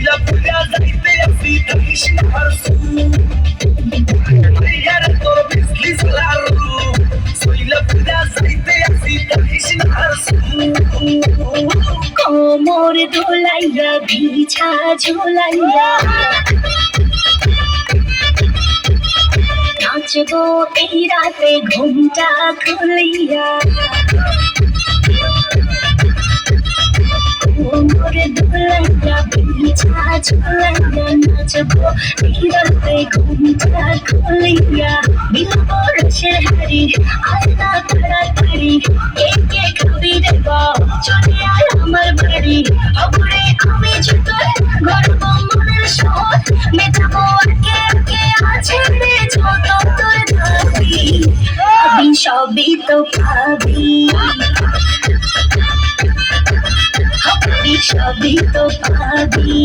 সইলা পুরা যাইতে আসি থাকিস না হারসু ইয়ার তো বিজলি সালারু সইলা পুরা যাইতে আসি থাকিস না হারসু কোমর দোলাইয়া বিছা ঝোলাইয়া নাচবো এই রাতে ঘুমটা খুলিয়া কোমর দোলাইয়া বিছা ঝোলাইয়া নাচবো এই রাতে ঘুমটা খুলিয়া বিলব রসের হাড়ি আলতা তাড়াতাড়ি কে খাবি রে বাপ চলে আয় আমার বাড়ি অপরে আমি জুতোয় গর্ব মনের শোধ মেটাবো আগে আগে আছে রে যত তোর দাবি আমি সবই তো পাবি আমি সবই তো পাবি